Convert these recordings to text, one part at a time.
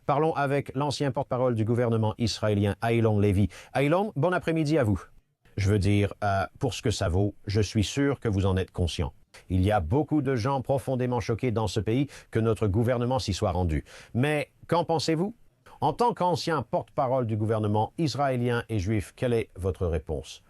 Parlons avec l'ancien porte-parole du gouvernement israélien, Ayalon Lévy. Ayalon, bon après-midi à vous. Je veux dire, pour ce que ça vaut, je suis sûr que vous en êtes conscient. Il y a beaucoup de gens profondément choqués dans ce pays que notre gouvernement s'y soit rendu. Mais qu'en pensez-vous? En tant qu'ancien porte-parole du gouvernement israélien et juif, quelle est votre réponse?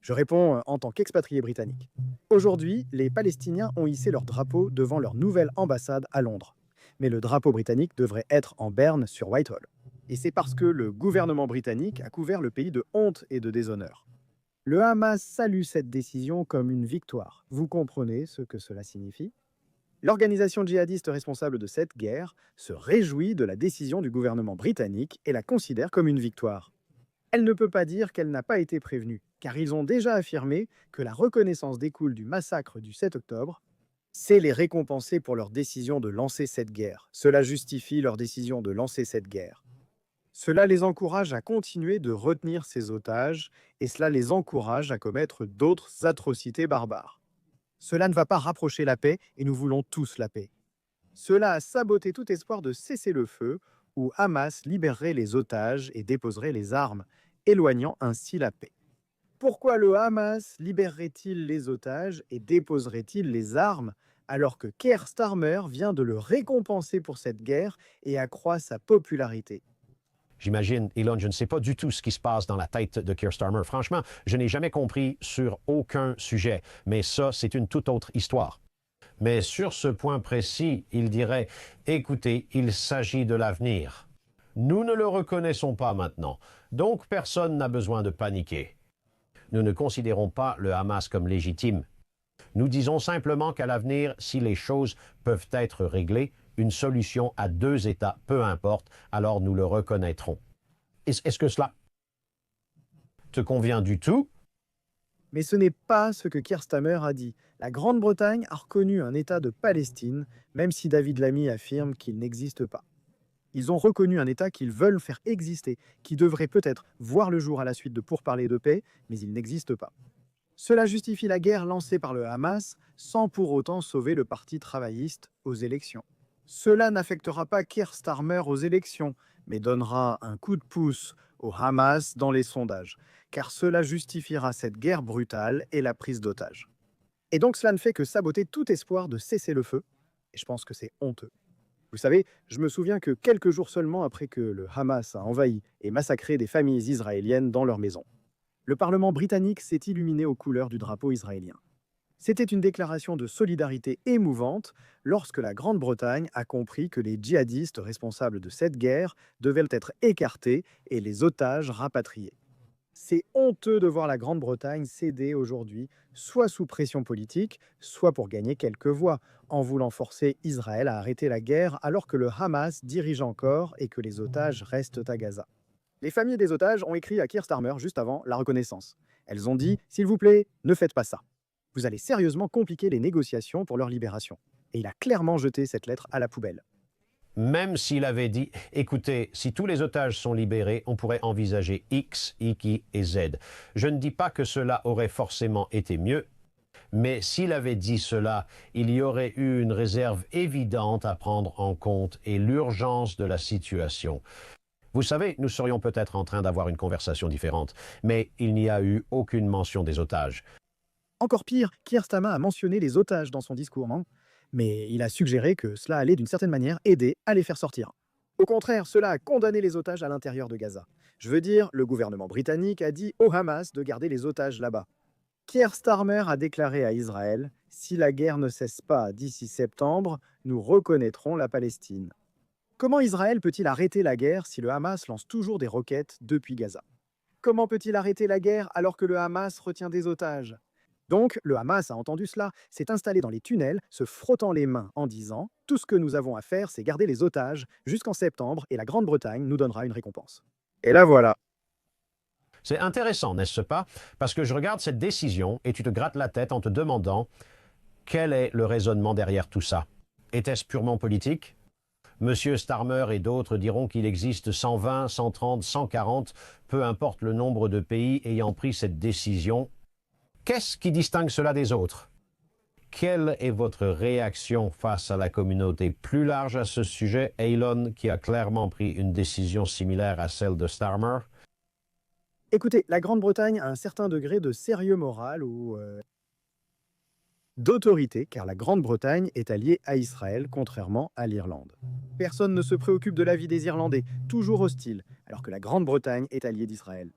Je réponds en tant qu'expatrié britannique. Aujourd'hui, les Palestiniens ont hissé leur drapeau devant leur nouvelle ambassade à Londres. Mais le drapeau britannique devrait être en berne sur Whitehall. Et c'est parce que le gouvernement britannique a couvert le pays de honte et de déshonneur. Le Hamas salue cette décision comme une victoire. Vous comprenez ce que cela signifie? L'organisation djihadiste responsable de cette guerre se réjouit de la décision du gouvernement britannique et la considère comme une victoire. Elle ne peut pas dire qu'elle n'a pas été prévenue, car ils ont déjà affirmé que la reconnaissance découle du massacre du 7 octobre. C'est les récompenser pour leur décision de lancer cette guerre. Cela justifie leur décision de lancer cette guerre. Cela les encourage à continuer de retenir ces otages et cela les encourage à commettre d'autres atrocités barbares. Cela ne va pas rapprocher la paix et nous voulons tous la paix. Cela a saboté tout espoir de cesser le feu où Hamas libérerait les otages et déposerait les armes, éloignant ainsi la paix. Pourquoi le Hamas libérerait-il les otages et déposerait-il les armes alors que Keir Starmer vient de le récompenser pour cette guerre et accroît sa popularité? J'imagine, Elon, je ne sais pas du tout ce qui se passe dans la tête de Keir Starmer. Franchement, je n'ai jamais compris sur aucun sujet. Mais ça, c'est une toute autre histoire. Mais sur ce point précis, il dirait, écoutez, il s'agit de l'avenir. Nous ne le reconnaissons pas maintenant, donc personne n'a besoin de paniquer. Nous ne considérons pas le Hamas comme légitime. Nous disons simplement qu'à l'avenir, si les choses peuvent être réglées, une solution à deux États, peu importe, alors nous le reconnaîtrons. Est-ce que cela te convient du tout? Mais ce n'est pas ce que Keir Starmer a dit. La Grande-Bretagne a reconnu un État de Palestine, même si David Lammy affirme qu'il n'existe pas. Ils ont reconnu un État qu'ils veulent faire exister, qui devrait peut-être voir le jour à la suite de pourparlers de paix, mais il n'existe pas. Cela justifie la guerre lancée par le Hamas sans pour autant sauver le Parti travailliste aux élections. Cela n'affectera pas Keir Starmer aux élections, mais donnera un coup de pouce au Hamas dans les sondages, car cela justifiera cette guerre brutale et la prise d'otages. Et donc cela ne fait que saboter tout espoir de cesser le feu, et je pense que c'est honteux. Vous savez, je me souviens que quelques jours seulement après que le Hamas a envahi et massacré des familles israéliennes dans leur maison, le Parlement britannique s'est illuminé aux couleurs du drapeau israélien. C'était une déclaration de solidarité émouvante lorsque la Grande-Bretagne a compris que les djihadistes responsables de cette guerre devaient être écartés et les otages rapatriés. C'est honteux de voir la Grande-Bretagne céder aujourd'hui, soit sous pression politique, soit pour gagner quelques voix, en voulant forcer Israël à arrêter la guerre alors que le Hamas dirige encore et que les otages restent à Gaza. Les familles des otages ont écrit à Keir Starmer juste avant la reconnaissance. Elles ont dit « S'il vous plaît, ne faites pas ça. Vous allez sérieusement compliquer les négociations pour leur libération. » Et il a clairement jeté cette lettre à la poubelle. Même s'il avait dit, écoutez, si tous les otages sont libérés, on pourrait envisager X, Y et Z. Je ne dis pas que cela aurait forcément été mieux, mais s'il avait dit cela, il y aurait eu une réserve évidente à prendre en compte et l'urgence de la situation. Vous savez, nous serions peut-être en train d'avoir une conversation différente, mais il n'y a eu aucune mention des otages. Encore pire, Keir Starmer a mentionné les otages dans son discours, non? Mais il a suggéré que cela allait d'une certaine manière aider à les faire sortir. Au contraire, cela a condamné les otages à l'intérieur de Gaza. Je veux dire, le gouvernement britannique a dit au Hamas de garder les otages là-bas. Keir Starmer a déclaré à Israël « Si la guerre ne cesse pas d'ici septembre, nous reconnaîtrons la Palestine ». Comment Israël peut-il arrêter la guerre si le Hamas lance toujours des roquettes depuis Gaza? Comment peut-il arrêter la guerre alors que le Hamas retient des otages? Donc, le Hamas a entendu cela, s'est installé dans les tunnels, se frottant les mains en disant « Tout ce que nous avons à faire, c'est garder les otages jusqu'en septembre et la Grande-Bretagne nous donnera une récompense. » Et là voilà. C'est intéressant, n'est-ce pas? Parce que je regarde cette décision et tu te grattes la tête en te demandant quel est le raisonnement derrière tout ça. Était-ce purement politique? Monsieur Starmer et d'autres diront qu'il existe 120, 130, 140, peu importe le nombre de pays ayant pris cette décision. Qu'est-ce qui distingue cela des autres? Quelle est votre réaction face à la communauté plus large à ce sujet? Elon, qui a clairement pris une décision similaire à celle de Starmer. Écoutez, la Grande-Bretagne a un certain degré de sérieux moral ou d'autorité, car la Grande-Bretagne est alliée à Israël, contrairement à l'Irlande. Personne ne se préoccupe de l'avis des Irlandais, toujours hostiles, alors que la Grande-Bretagne est alliée d'Israël.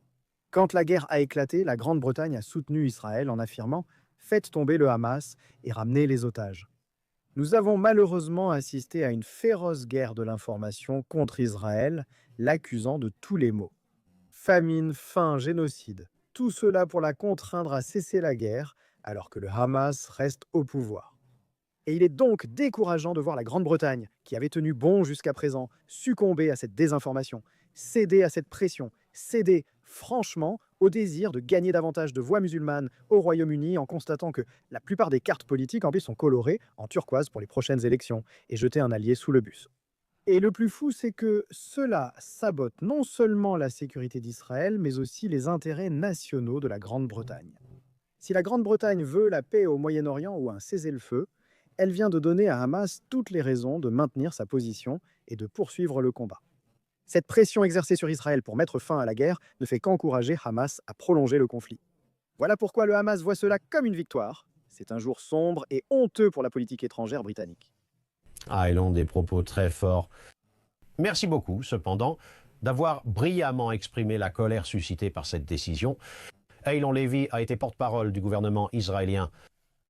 Quand la guerre a éclaté, la Grande-Bretagne a soutenu Israël en affirmant « Faites tomber le Hamas et ramenez les otages ». Nous avons malheureusement assisté à une féroce guerre de l'information contre Israël, l'accusant de tous les maux. Famine, faim, génocide, tout cela pour la contraindre à cesser la guerre, alors que le Hamas reste au pouvoir. Et il est donc décourageant de voir la Grande-Bretagne, qui avait tenu bon jusqu'à présent, succomber à cette désinformation, céder à cette pression, céder franchement au désir de gagner davantage de voix musulmanes au Royaume-Uni en constatant que la plupart des cartes politiques en plus sont colorées en turquoise pour les prochaines élections et jeter un allié sous le bus. Et le plus fou, c'est que cela sabote non seulement la sécurité d'Israël, mais aussi les intérêts nationaux de la Grande-Bretagne. Si la Grande-Bretagne veut la paix au Moyen-Orient ou un cessez-le-feu, elle vient de donner à Hamas toutes les raisons de maintenir sa position et de poursuivre le combat. Cette pression exercée sur Israël pour mettre fin à la guerre ne fait qu'encourager Hamas à prolonger le conflit. Voilà pourquoi le Hamas voit cela comme une victoire. C'est un jour sombre et honteux pour la politique étrangère britannique. Ah, ils ont des propos très forts. Merci beaucoup, cependant, d'avoir brillamment exprimé la colère suscitée par cette décision. Eylon Levy a été porte-parole du gouvernement israélien